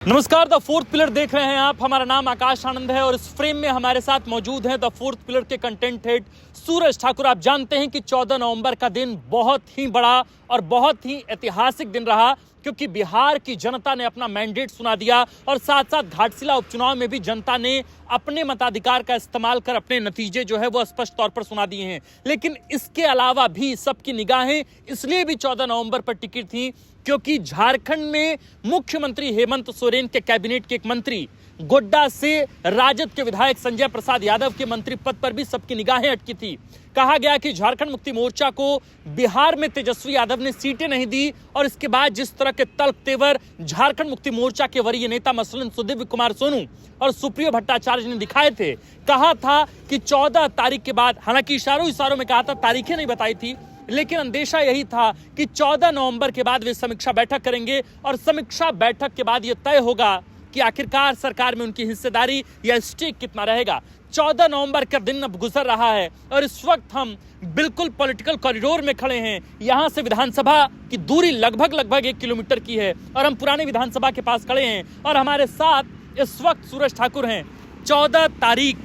नमस्कार, the fourth pillar देख रहे हैं आप। हमारा नाम आकाश आनंद है और इस फ्रेम में हमारे साथ मौजूद हैं द फोर्थ पिलर के कंटेंट हेड सूरज ठाकुर। आप जानते हैं कि 14 नवंबर का दिन बहुत ही बड़ा और बहुत ही ऐतिहासिक दिन रहा, क्योंकि बिहार की जनता ने अपना मैंडेट सुना दिया और साथ साथ घाटशिला उपचुनाव में भी जनता ने अपने मताधिकार का इस्तेमाल कर अपने नतीजे जो है वो स्पष्ट तौर पर सुना दिए हैं। लेकिन इसके अलावा भी सबकी निगाहें इसलिए भी 14 नवंबर पर टिकी थी क्योंकि झारखंड में मुख्यमंत्री हेमंत सोरेन के कैबिनेट के एक मंत्री, गोड्डा से राजद के विधायक संजय प्रसाद यादव के मंत्री पद पर भी सबकी निगाहें अटकी थी। कहा गया कि झारखंड मुक्ति मोर्चा को बिहार में तेजस्वी यादव ने सीटें नहीं दी और इसके बाद जिस तरह के तल्ख तेवर झारखंड मुक्ति मोर्चा के वरीय नेता मसलन सुदीव्य कुमार सोनू और सुप्रियो भट्टाचार्य ने दिखाए थे, कहा था कि 14 तारीख के बाद, हालांकि इशारों में कहा था, तारीखें नहीं बताई थी, लेकिन अंदेशा यही था कि 14 नवंबर के बाद वे समीक्षा बैठक करेंगे और समीक्षा बैठक के बाद यह तय होगा कि आखिरकार सरकार में उनकी हिस्सेदारी या स्टेक कितना रहेगा। 14 नवंबर का दिन अब गुजर रहा है और इस वक्त हम बिल्कुल पॉलिटिकल कॉरिडोर में खड़े हैं। यहां से विधानसभा की दूरी लगभग 1 किलोमीटर की है और हम पुरानी विधानसभा के पास खड़े हैं और हमारे साथ इस वक्त सूरज ठाकुर हैं। 14 तारीख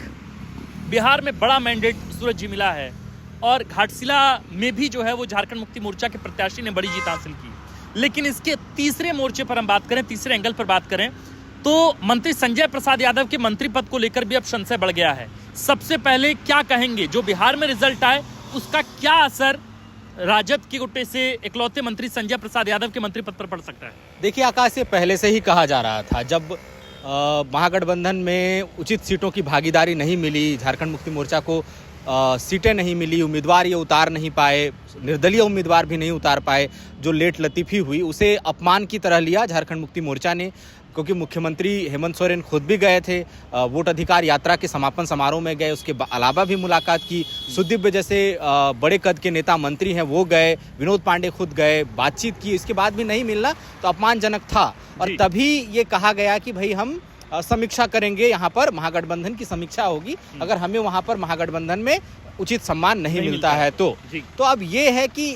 बिहार में बड़ा मैंडेट सूरज जी मिला है और घाटशिला में भी जो है वो झारखंड मुक्ति मोर्चा के प्रत्याशी ने बड़ी जीत हासिल की। लेकिन इसके तीसरे मोर्चे पर हम बात करें, तीसरे एंगल पर बात करें, तो मंत्री संजय प्रसाद यादव के मंत्री पद को लेकर भी अब संशय बढ़ गया है। सबसे पहले क्या कहेंगे, जो बिहार में रिजल्ट आए उसका क्या असर राजद के गुट्टे से इकलौते मंत्री संजय प्रसाद यादव के मंत्री पद पर पड़ सकता है? देखिए आकाश, ये पहले से ही कहा जा रहा था। जब महागठबंधन में उचित सीटों की भागीदारी नहीं मिली, झारखंड मुक्ति मोर्चा को सीटें नहीं मिली, उम्मीदवार ये उतार नहीं पाए, निर्दलीय उम्मीदवार भी नहीं उतार पाए, जो लेट लतीफ़ी हुई उसे अपमान की तरह लिया झारखंड मुक्ति मोर्चा ने। क्योंकि मुख्यमंत्री हेमंत सोरेन खुद भी गए थे, वोट अधिकार यात्रा के समापन समारोह में गए, उसके अलावा भी मुलाकात की। सुदीव्य जैसे बड़े कद के नेता मंत्री हैं वो गए, विनोद पांडे खुद गए, बातचीत की, इसके बाद भी नहीं मिलना तो अपमानजनक था। और तभी ये कहा गया कि भाई हम समीक्षा करेंगे, यहाँ पर महागठबंधन की समीक्षा होगी, अगर हमें वहाँ पर महागठबंधन में उचित सम्मान नहीं मिलता है तो अब ये है कि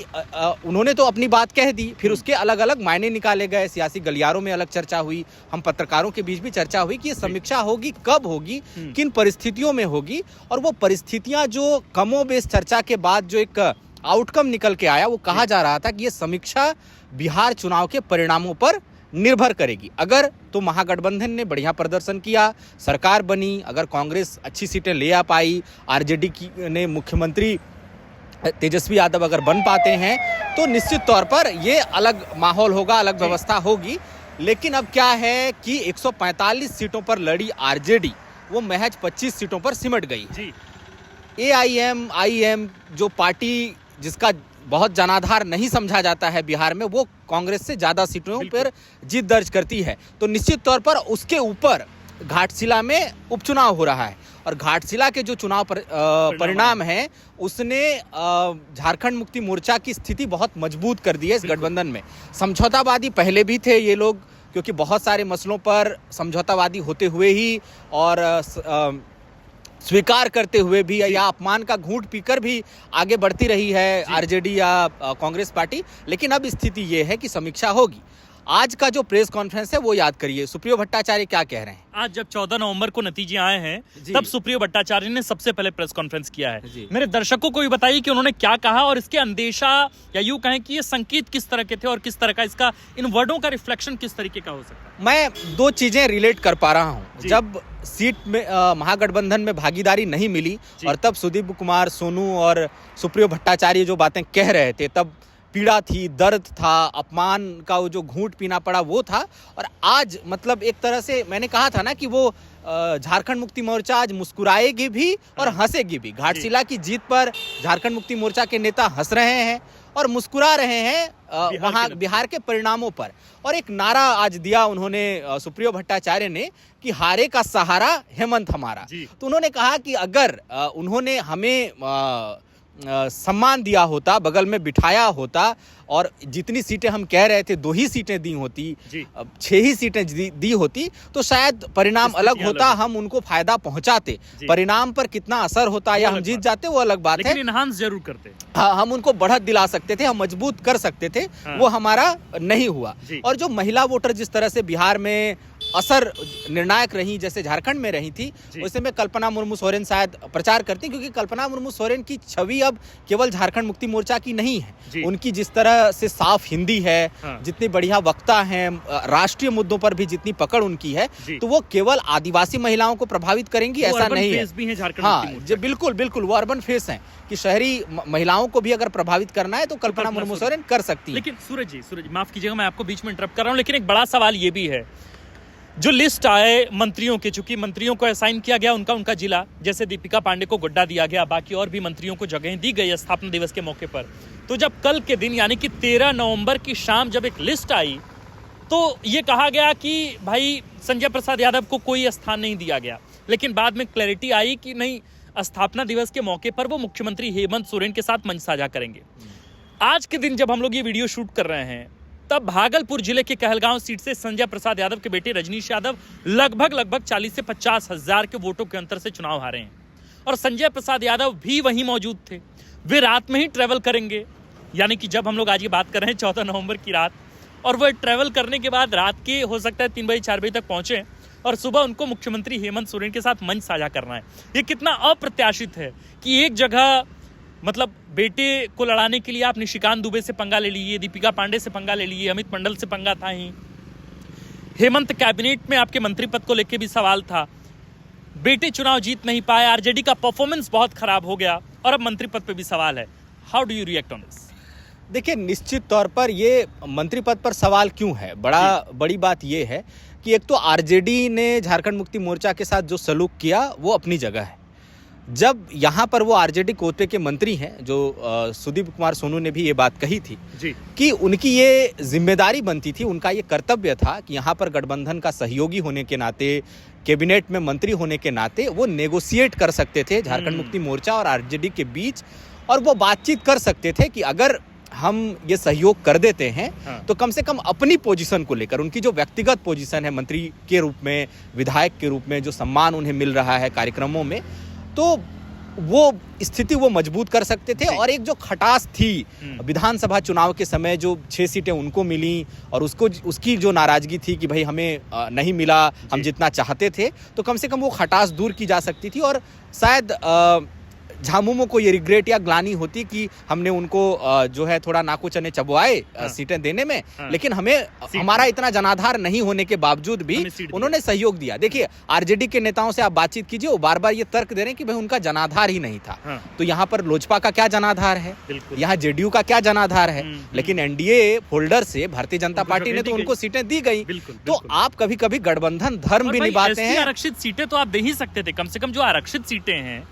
उन्होंने तो अपनी बात कह दी, फिर उसके अलग अलग मायने निकाले गए, सियासी गलियारों में अलग चर्चा हुई, हम पत्रकारों के बीच भी चर्चा हुई कि ये समीक्षा होगी, कब होगी, किन परिस्थितियों में होगी। और वो परिस्थितियां जो कमोबेश चर्चा के बाद जो एक आउटकम निकल के आया, वो कहा जा रहा था कि ये समीक्षा बिहार चुनाव के परिणामों पर निर्भर करेगी। अगर तो महागठबंधन ने बढ़िया प्रदर्शन किया, सरकार बनी, अगर कांग्रेस अच्छी सीटें ले आ पाई, आरजेडी ने मुख्यमंत्री तेजस्वी यादव अगर बन पाते हैं तो निश्चित तौर पर ये अलग माहौल होगा, अलग व्यवस्था होगी। लेकिन अब क्या है कि 145 सीटों पर लड़ी आरजेडी, वो महज 25 सीटों पर सिमट गई। AIM जो पार्टी जिसका बहुत जनाधार नहीं समझा जाता है बिहार में, वो कांग्रेस से ज्यादा सीटों पर जीत दर्ज करती है। तो निश्चित तौर पर उसके ऊपर घाटशिला में उपचुनाव हो रहा है और घाटशिला के जो चुनाव परिणाम है उसने झारखंड मुक्ति मोर्चा की स्थिति बहुत मजबूत कर दी है इस गठबंधन में। समझौतावादी पहले भी थे ये लोग, क्योंकि बहुत सारे मसलों पर समझौतावादी होते हुए ही और स्वीकार करते हुए भी या अपमान का घूंट पीकर भी आगे बढ़ती रही है आरजेडी या कांग्रेस पार्टी। लेकिन अब स्थिति ये है कि समीक्षा होगी। आज का जो प्रेस कॉन्फ्रेंस है वो याद करिए, सुप्रियो भट्टाचार्य क्या कह रहे हैं। आज जब 14 नवंबर को नतीजे आए हैं तब सुप्रियो भट्टाचार्य ने सबसे पहले प्रेस कॉन्फ्रेंस किया है। मेरे दर्शकों को भी बताइए कि उन्होंने क्या कहा और इसके अंदेशा या यूं कहें कि ये संकेत किस तरह के थे और किस तरह का इसका, इन वर्डों का रिफ्लेक्शन किस तरीके का हो सकता है। मैं दो चीजें रिलेट कर पा रहा हूँ। जब सीट में महागठबंधन में भागीदारी नहीं मिली और तब सुदीव्य कुमार सोनू और सुप्रियो भट्टाचार्य जो बातें कह रहे थे, तब पीड़ा थी, दर्द था, अपमान का वो जो घूंट पीना पड़ा वो था। और आज मतलब एक तरह से मैंने कहा था ना कि वो झारखंड मुक्ति मोर्चा आज मुस्कुराएगी भी और हंसेगी भी। घाटशिला की जीत पर झारखंड मुक्ति मोर्चा के नेता हंस रहे हैं और मुस्कुरा रहे हैं वहाँ बिहार के परिणामों पर। और एक नारा आज दिया उन्होंने, सुप्रियो भट्टाचार्य ने, कि हारे का सहारा हेमंत हमारा। तो उन्होंने कहा कि अगर उन्होंने हमें सम्मान दिया होता, बगल में बिठाया होता और जितनी सीटें हम कह रहे थे 2 ही सीटें दी होती, 6 ही सीटें दी होती तो शायद परिणाम अलग होता, हम उनको फायदा पहुंचाते। परिणाम पर कितना असर होता या हम जीत जाते वो अलग बात है, लेकिन इन्हांस जरूर करते। हाँ, हम उनको बढ़त दिला सकते थे, हम मजबूत कर सकते थे। वो हमारा नहीं हुआ। और जो महिला वोटर जिस तरह से बिहार में असर निर्णायक रही जैसे झारखंड में रही थी, वैसे में कल्पना मुर्मू सोरेन शायद प्रचार करती, क्योंकि कल्पना मुर्मू सोरेन की छवि अब केवल झारखंड मुक्ति मोर्चा की नहीं है। उनकी जिस तरह से साफ हिंदी है, जितनी बढ़िया वक्ता हैं, राष्ट्रीय मुद्दों पर भी जितनी पकड़ उनकी है, तो वो केवल आदिवासी महिलाओं को प्रभावित करेंगी ऐसा नहीं है। हाँ, बिल्कुल बिल्कुल वो अर्बन फेस हैं कि शहरी महिलाओं को भी अगर प्रभावित करना है तो कल्पना मुर्मू सोरेन कर सकती है। लेकिन सूरज जी माफ कीजिएगा, मैं आपको बीच में इंटरप्ट कर रहा हूं, लेकिन एक बड़ा सवाल ये भी है, जो लिस्ट आए मंत्रियों के, चूंकि मंत्रियों को असाइन किया गया उनका जिला, जैसे दीपिका पांडे को गोड्डा दिया गया, बाकी और भी मंत्रियों को जगह दी गई स्थापना दिवस के मौके पर, तो जब कल के दिन यानी कि 13 नवंबर की शाम जब एक लिस्ट आई तो ये कहा गया कि भाई संजय प्रसाद यादव को कोई स्थान नहीं दिया गया, लेकिन बाद में क्लैरिटी आई कि नहीं, स्थापना दिवस के मौके पर वो मुख्यमंत्री हेमंत सोरेन के साथ मंच साझा करेंगे। आज के दिन जब हम लोग ये वीडियो शूट कर रहे हैं तब भागलपुर जिले के कहलगांव सीट से संजय प्रसाद यादव के बेटे रजनीश यादव लगभग 40 से 50 हजार के वोटों के अंतर से चुनाव हारे हैं, और संजय प्रसाद यादव भी वहीं मौजूद थे। वे रात में ही ट्रेवल करेंगे, यानी कि जब हम लोग आज ये बात कर रहे हैं 14 नवंबर की रात, और वह ट्रेवल करने के बाद रात के हो सकता है 3 बजे 4 बजे तक पहुंचे और सुबह उनको मुख्यमंत्री हेमंत सोरेन के साथ मंच साझा करना है। ये कितना अप्रत्याशित है कि एक जगह मतलब बेटे को लड़ाने के लिए आप निशिकांत दुबे से पंगा ले लीजिए, दीपिका पांडे से पंगा ले लीजिए, अमित मंडल से पंगा था ही, हेमंत कैबिनेट में आपके मंत्री पद को लेकर भी सवाल था, बेटे चुनाव जीत नहीं पाए, आरजेडी का परफॉर्मेंस बहुत खराब हो गया, और अब मंत्री पद पे भी सवाल है। How do you react on this? देखिए, निश्चित तौर पर ये मंत्री पद पर सवाल क्यों है, बड़ी बात ये है कि एक तो आरजेडी ने झारखंड मुक्ति मोर्चा के साथ जो सलूक किया वो अपनी जगह है। जब यहाँ पर वो आरजेडी कोटे के मंत्री हैं, जो सुदीप कुमार सोनू ने भी ये बात कही थी कि उनकी ये जिम्मेदारी बनती थी, उनका ये कर्तव्य था कि यहाँ पर गठबंधन का सहयोगी होने के नाते, कैबिनेट में मंत्री होने के नाते वो नेगोशिएट कर सकते थे झारखंड मुक्ति मोर्चा और आरजेडी के बीच, और वो बातचीत कर सकते थे कि अगर हम ये सहयोग कर देते हैं तो कम से कम अपनी पोजीशन को लेकर, उनकी जो व्यक्तिगत पोजीशन है मंत्री के रूप में, विधायक के रूप में, जो सम्मान उन्हें मिल रहा है कार्यक्रमों में, तो वो स्थिति वो मजबूत कर सकते थे। और एक जो खटास थी विधानसभा चुनाव के समय, जो 6 सीटें उनको मिली और उसकी जो नाराजगी थी कि भाई हमें नहीं मिला, हम जितना चाहते थे, तो कम से कम वो खटास दूर की जा सकती थी। और शायद झामुमो को ये रिग्रेट या ग्लानी होती कि हमने उनको जो है थोड़ा नाको चने चबवाए सीटें देने में, लेकिन हमें हमारा इतना जनाधार नहीं होने के बावजूद भी उन्होंने सहयोग दिया। देखिए, आरजेडी के नेताओं से आप बातचीत कीजिए, वो बार बार ये तर्क दे रहे हैं कि भाई उनका जनाधार ही नहीं था। तो यहाँ पर लोजपा का क्या जनाधार है, यहाँ जेडीयू का क्या जनाधार है, लेकिन एनडीए फोल्डर से भारतीय जनता पार्टी ने तो उनको सीटें दी गई। तो आप कभी कभी गठबंधन धर्म भी निभाते हैं। आरक्षित सीटें तो आप दे ही सकते थे, कम से कम जो आरक्षित सीटें हैं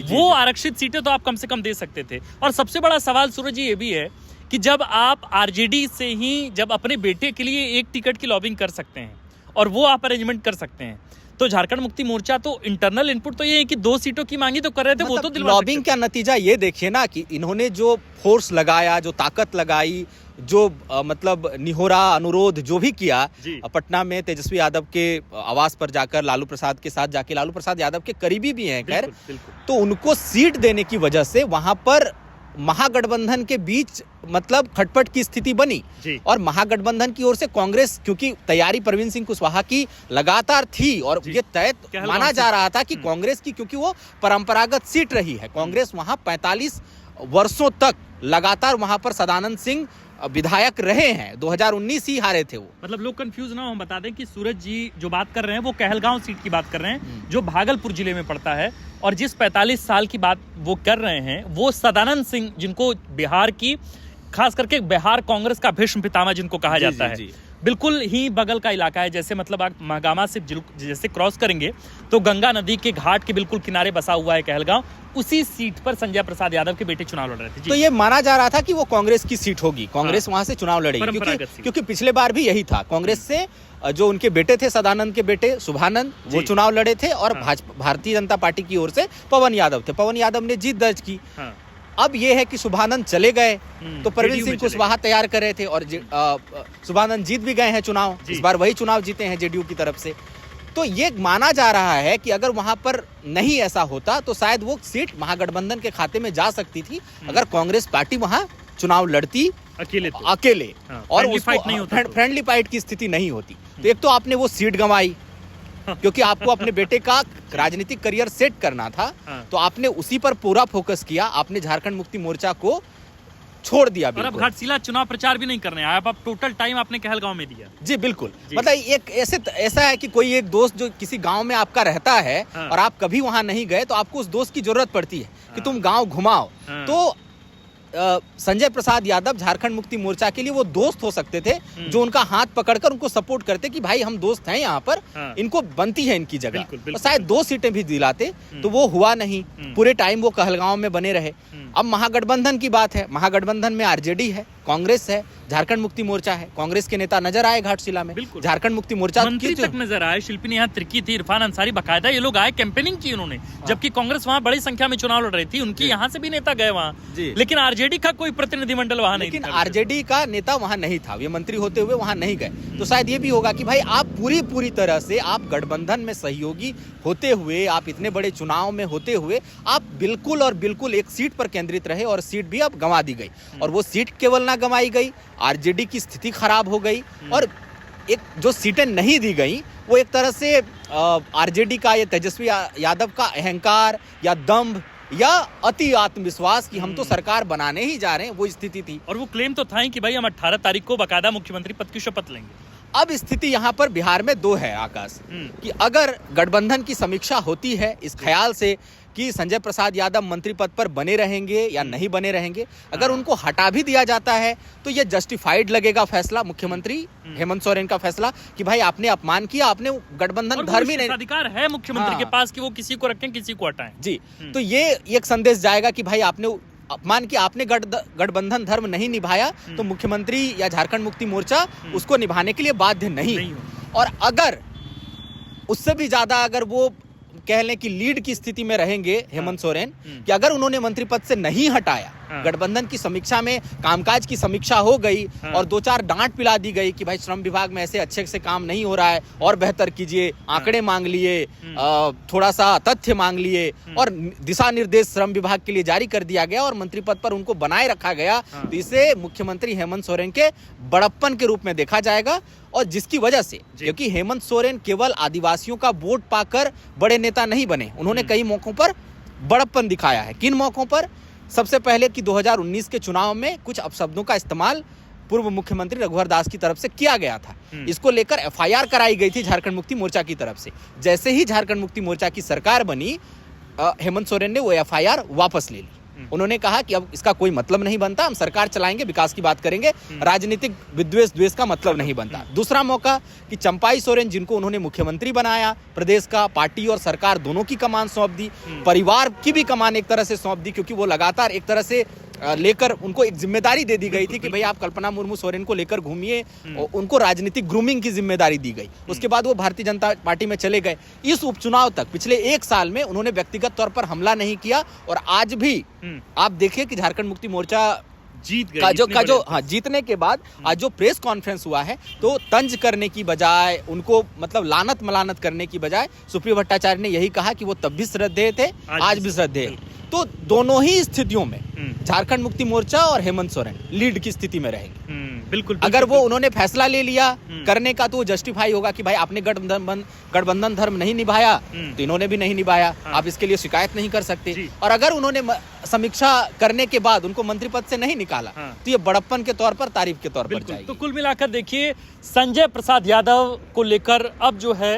वो आरक्षित सीटें तो आप कम से कम दे सकते थे। और सबसे बड़ा सवाल सूरज जी ये भी है कि जब आप आरजेडी से ही जब अपने बेटे के लिए एक टिकट की लॉबिंग कर सकते हैं और वो आप अरेंजमेंट कर सकते हैं, तो झारखंड मुक्ति मोर्चा तो इंटरनल इनपुट तो ये है कि 2 सीटों की मांगी तो कर रहे थे, वो तो दिलवा लॉबिंग का नतीजा ये देखिए ना कि इन्होंने जो फोर्स लगाया, जो ताकत लगाई, जो मतलब निहोरा अनुरोध जो भी किया पटना में तेजस्वी यादव के आवास पर जाकर, लालू प्रसाद के साथ जाके, लालू प्रसाद यादव के करीबी भी हैं खैर, तो उनको सीट देने की वजह से वहां पर महागठबंधन के बीच मतलब खटपट की स्थिति बनी। और महागठबंधन की ओर से कांग्रेस, क्योंकि तैयारी प्रवीण सिंह कुशवाहा की लगातार थी और ये तय माना जा रहा था कि कांग्रेस की, क्योंकि वो परंपरागत सीट रही है, कांग्रेस वहां 45 वर्षों तक लगातार वहां पर सदानंद सिंह विधायक रहे हैं, 2019 ही हारे थे वो। मतलब लोग कंफ्यूज ना हो, हम बता दें कि सूरज जी जो बात कर रहे हैं वो कहलगांव सीट की बात कर रहे हैं, जो भागलपुर जिले में पड़ता है, और जिस 45 साल की बात वो कर रहे हैं वो सदानंद सिंह, जिनको बिहार की, खास करके बिहार कांग्रेस का भीष्म पितामह जिनको कहा जाता है, बिल्कुल ही बगल का इलाका है। जैसे मतलब आप महागामा से जैसे क्रॉस करेंगे तो गंगा नदी के घाट के बिल्कुल किनारे बसा हुआ है कहलगांव। उसी सीट पर संजय प्रसाद यादव के बेटे चुनाव लड़ रहे थे। तो ये माना जा रहा था कि वो कांग्रेस की सीट होगी, कांग्रेस वहां से चुनाव लड़ेगी, क्योंकि पिछले बार भी यही था। कांग्रेस से जो उनके बेटे थे, सदानंद के बेटे शुभानंद, वो चुनाव लड़े थे, और भारतीय जनता पार्टी की ओर से पवन यादव थे। पवन यादव ने जीत दर्ज की। अब ये है कि शुभानंद चले गए तो प्रवीण सिंह कुशवाहा तैयार कर रहे थे, और शुभानंद जीत भी गए हैं चुनाव, इस बार वही चुनाव जीते हैं जेडीयू की तरफ से। तो ये माना जा रहा है कि अगर वहां पर नहीं ऐसा होता तो शायद वो सीट महागठबंधन के खाते में जा सकती थी, अगर कांग्रेस पार्टी वहां चुनाव लड़ती अकेले थे। अकेले हाँ, और friendly उसको fight नहीं होता तो। फ्रेंडली फाइट की स्थिति नहीं होती। तो एक तो आपने वो सीट गंवाई क्योंकि आपको अपने बेटे का राजनीतिक करियर सेट करना था, हाँ। तो आपने उसी पर पूरा फोकस किया। आपने झारखंड मुक्ति मोर्चा को छोड़ दिया और अब बिल्कुल। घाटशिला चुनाव प्रचार भी नहीं करने आया, अब टोटल टाइम आपने कहलगांव में दिया। जी बिल्कुल। जी। मतलब एक ऐसा है कि कोई एक दोस्त जो किसी गांव में आपका रहता है हाँ। और आप कभी वहां नहीं गए, तो आपको उस दोस्त की जरूरत पड़ती है कि तुम गांव घुमाओ। हाँ। तो संजय प्रसाद यादव झारखंड मुक्ति मोर्चा के लिए वो दोस्त हो सकते थे जो उनका हाथ पकड़कर उनको सपोर्ट करते कि भाई हम दोस्त हैं यहाँ पर, हाँ। इनको बनती है इनकी जगह। बिल्कुल, बिल्कुल, और शायद 2 सीटें भी दिलाते, तो वो हुआ नहीं। पूरे टाइम वो कहलगांव में बने रहे। अब महागठबंधन की बात है, महागठबंधन में आरजेडी है, कांग्रेस है, झारखंड मुक्ति मोर्चा है। कांग्रेस के नेता नजर आए घाटशिला में, बिल्कुल। झारखंड मुक्ति मोर्चा मंत्री तक नजर आए, शिल्पी ने यहाँ तिरकी थी, इरफान अंसारी बकायदा ये लोग आए, कैंपेनिंग की उन्होंने, जबकि कांग्रेस वहाँ बड़ी संख्या में चुनाव लड़ रही थी, उनकी यहाँ से भी नेता गए वहाँ, जी। लेकिन आरजेडी का कोई प्रतिनिधिमंडल वहाँ नहीं लेकिन था। आरजेडी का नेता वहां नहीं था, ये मंत्री होते हुए वहां नहीं गए। तो शायद ये भी होगा कि भाई आप पूरी तरह से आप गठबंधन में सहयोगी होते हुए, आप इतने बड़े चुनाव में होते हुए, आप बिल्कुल और बिल्कुल एक सीट पर केंद्रित रहे और सीट भी अब गंवा दी गई। और वो सीट केवल ना गंवाई गई, आरजेडी की स्थिति खराब हो गई। और एक जो सीटें नहीं दी गई वो एक तरह से आरजेडी का, ये तेजस्वी यादव का अहंकार या दम्भ या अति आत्मविश्वास कि हम तो सरकार बनाने ही जा रहे हैं, वो स्थिति थी। और वो क्लेम तो था ही कि भाई हम 18 तारीख को बकायदा मुख्यमंत्री पद की शपथ लेंगे। अब स्थिति यहाँ पर बिहार में 2 है आकाश, कि अगर गठबंधन की समीक्षा होती है इस ख्याल से कि संजय प्रसाद यादव मंत्री पद पर बने रहेंगे या नहीं बने रहेंगे, अगर उनको हटा भी दिया जाता है तो ये जस्टिफाइड लगेगा फैसला, मुख्यमंत्री हेमंत सोरेन का फैसला कि भाई आपने अपमान किया, आपने गठबंधन धर्म ही नहीं। अधिकार है मुख्यमंत्री हाँ। के पास कि वो किसी को रखें किसी को हटाएं। जी, तो ये एक संदेश जाएगा कि भाई आपने अपमान किया, आपने गठबंधन धर्म नहीं निभाया, तो मुख्यमंत्री या झारखंड मुक्ति मोर्चा उसको निभाने के लिए बाध्य नहीं है। और अगर उससे भी ज्यादा अगर वो कह लें कि लीड की स्थिति में रहेंगे हेमंत सोरेन, कि अगर उन्होंने मंत्री पद से नहीं हटाया, गठबंधन की समीक्षा में कामकाज की समीक्षा हो गई और 2-4 डांट पिला दी गई कि भाई श्रम विभाग में ऐसे अच्छे से काम नहीं हो रहा है और बेहतर कीजिए, आंकड़े मांग लिए, थोड़ा सा तथ्य मांग लिए और दिशा निर्देश श्रम विभाग के लिए जारी कर दिया गया और मंत्री पद पर उनको बनाए रखा गया, तो इसे मुख्यमंत्री हेमंत सोरेन के बड़प्पन के रूप में देखा जाएगा। और जिसकी वजह से, क्योंकि हेमंत सोरेन केवल आदिवासियों का वोट पाकर बड़े नेता नहीं बने, उन्होंने कई मौकों पर बड़प्पन दिखाया है। किन मौकों पर? सबसे पहले कि 2019 के चुनाव में कुछ अपशब्दों का इस्तेमाल पूर्व मुख्यमंत्री रघुवर दास की तरफ से किया गया था। इसको लेकर एफआईआर कराई गई थी झारखंड मुक्ति मोर्चा की तरफ से। जैसे ही झारखंड मुक्ति मोर्चा की सरकार बनी, हेमंत सोरेन ने वो एफआईआर वापस ले ली। उन्होंने कहा कि अब इसका कोई मतलब नहीं बनता, हम सरकार चलाएंगे, विकास की बात करेंगे, राजनीतिक विद्वेष द्वेष का मतलब नहीं बनता। दूसरा मौका कि चंपाई सोरेन, जिनको उन्होंने मुख्यमंत्री बनाया, प्रदेश का पार्टी और सरकार दोनों की कमान सौंप दी, परिवार की भी कमान एक तरह से सौंप दी, क्योंकि वो लगातार एक तरह से लेकर उनको एक जिम्मेदारी दे दी गई थी कि भाई आप कल्पना मुर्मू सोरेन को लेकर घूमिए, उनको राजनीतिक ग्रूमिंग की जिम्मेदारी दी गई। उसके बाद वो भारतीय जनता पार्टी में चले गए। इस उपचुनाव तक पिछले 1 साल में उन्होंने व्यक्तिगत तौर पर हमला नहीं किया और आज भी आप देखिए कि झारखंड मुक्ति मोर्चा जीत गई। जीतने के बाद आज जो प्रेस कॉन्फ्रेंस हुआ है, तो तंज करने की बजाय, उनको मतलब लानत मलानत करने की बजाय सुप्रियो भट्टाचार्य ने यही कहा कि वो तब भी श्रद्धेय थे, आज भी श्रद्धेय। तो दोनों ही स्थितियों में झारखंड मुक्ति मोर्चा और हेमंत सोरेन लीड की स्थिति में रहेंगे। बिल्कुल। अगर वो उन्होंने फैसला ले लिया करने का, तो वो जस्टिफाई होगा कि भाई आपने गठबंधन धर्म नहीं निभाया, तो इन्होंने भी नहीं निभाया, आप इसके लिए शिकायत नहीं कर सकते। और अगर उन्होंने समीक्षा करने के बाद उनको मंत्री पद से नहीं निकाला, तो ये बड़प्पन के तौर पर, तारीफ के तौर पर जाएगी। तो कुल मिलाकर देखिए, संजय प्रसाद यादव को लेकर अब जो है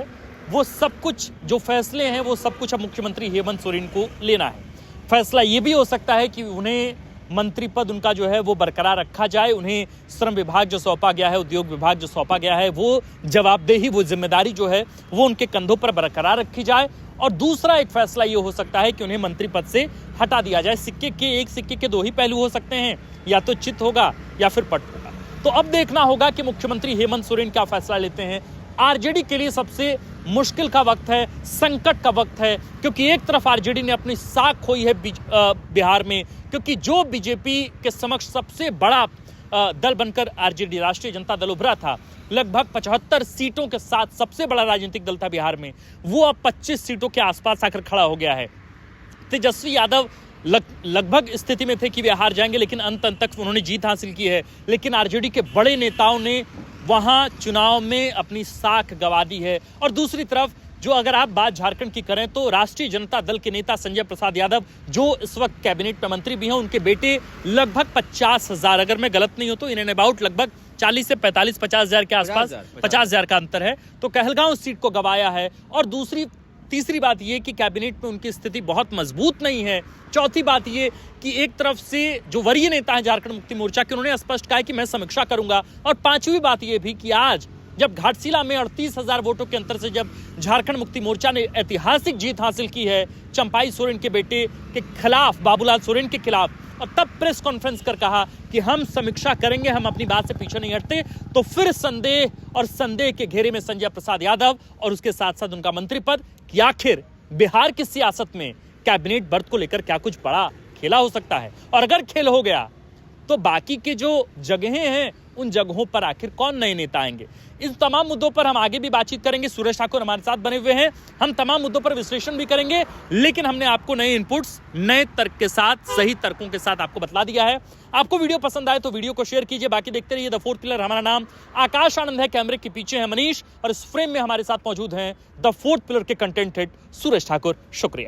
वो सब कुछ, जो फैसले हैं वो सब कुछ अब मुख्यमंत्री हेमंत सोरेन को लेना है। फैसला ये भी हो सकता है कि उन्हें मंत्री पद उनका जो है वो बरकरार रखा जाए, उन्हें श्रम विभाग जो सौंपा गया है, उद्योग विभाग जो सौंपा गया है, वो जवाबदेही, वो जिम्मेदारी जो है वो उनके कंधों पर बरकरार रखी जाए। और दूसरा एक फैसला ये हो सकता है कि उन्हें मंत्री पद से हटा दिया जाए। सिक्के के 2 ही पहलू हो सकते हैं, या तो चित होगा या फिर पट होगा। तो अब देखना होगा कि मुख्यमंत्री हेमंत सोरेन क्या फैसला लेते हैं। आरजेडी के लिए सबसे मुश्किल का वक्त है, संकट का वक्त है, क्योंकि एक तरफ आरजेडी ने अपनी साख खोई है बिहार में, क्योंकि जो बीजेपी के समक्ष सबसे बड़ा दल बनकर आरजेडी, राष्ट्रीय जनता दल, उभरा था, लगभग 75 सीटों के साथ सबसे बड़ा राजनीतिक दल था बिहार में, वो अब 25 सीटों के आसपास आकर खड़ा हो गया है। तेजस्वी यादव लगभग स्थिति में थे कि वे हार जाएंगे, लेकिन अंत तक उन्होंने जीत हासिल की है। लेकिन आरजेडी के बड़े नेताओं ने वहां चुनाव में अपनी साख गंवा दी है। और दूसरी तरफ जो अगर आप बात झारखंड की करें तो राष्ट्रीय जनता दल के नेता संजय प्रसाद यादव, जो इस वक्त कैबिनेट में मंत्री भी हैं, उनके बेटे लगभग 50,000, अगर मैं गलत नहीं हूं तो इन अबाउट लगभग 40 से 45-50 हजार के आसपास 50 हजार का अंतर है, तो कहलगांव सीट को गंवाया है। और तीसरी बात यह कि कैबिनेट में उनकी स्थिति बहुत मजबूत नहीं है। चौथी बात यह कि एक तरफ से जो वरीय नेता है झारखंड मुक्ति मोर्चा के, उन्होंने स्पष्ट कहा कि मैं समीक्षा करूंगा। और पांचवी बात यह भी कि आज जब घाटशिला में 38,000 वोटों के अंतर से जब झारखंड मुक्ति मोर्चा ने ऐतिहासिक जीत हासिल की है चंपाई सोरेन के बेटे के खिलाफ, बाबूलाल सोरेन के खिलाफ, और तब प्रेस कॉन्फ्रेंस कर कहा कि हम समीक्षा करेंगे, हम अपनी बात से पीछे नहीं हटते, तो फिर संदेह के घेरे में संजय प्रसाद यादव और उसके साथ साथ उनका मंत्री पद कि आखिर बिहार की सियासत में कैबिनेट बर्थ को लेकर क्या कुछ बड़ा खेला हो सकता है। और अगर खेल हो गया तो बाकी के जो जगहें हैं उन जगहों पर आखिर कौन नए नेता आएंगे। इन तमाम मुद्दों पर हम आगे भी बातचीत करेंगे। सुरेश ठाकुर हमारे साथ बने हुए हैं, हम तमाम मुद्दों पर विश्लेषण भी करेंगे, लेकिन हमने आपको नए इनपुट्स, नए तर्क के साथ, सही तर्कों के साथ आपको बतला दिया है। आपको वीडियो पसंद आए तो वीडियो को शेयर कीजिए। बाकी देखते रहिए द फोर्थ पिलर। हमारा नाम आकाश आनंद है, कैमरे के पीछे है मनीष, और इस फ्रेम में हमारे साथ मौजूद हैं द फोर्थ पिलर के कंटेंट हेड सुरेश ठाकुर। शुक्रिया।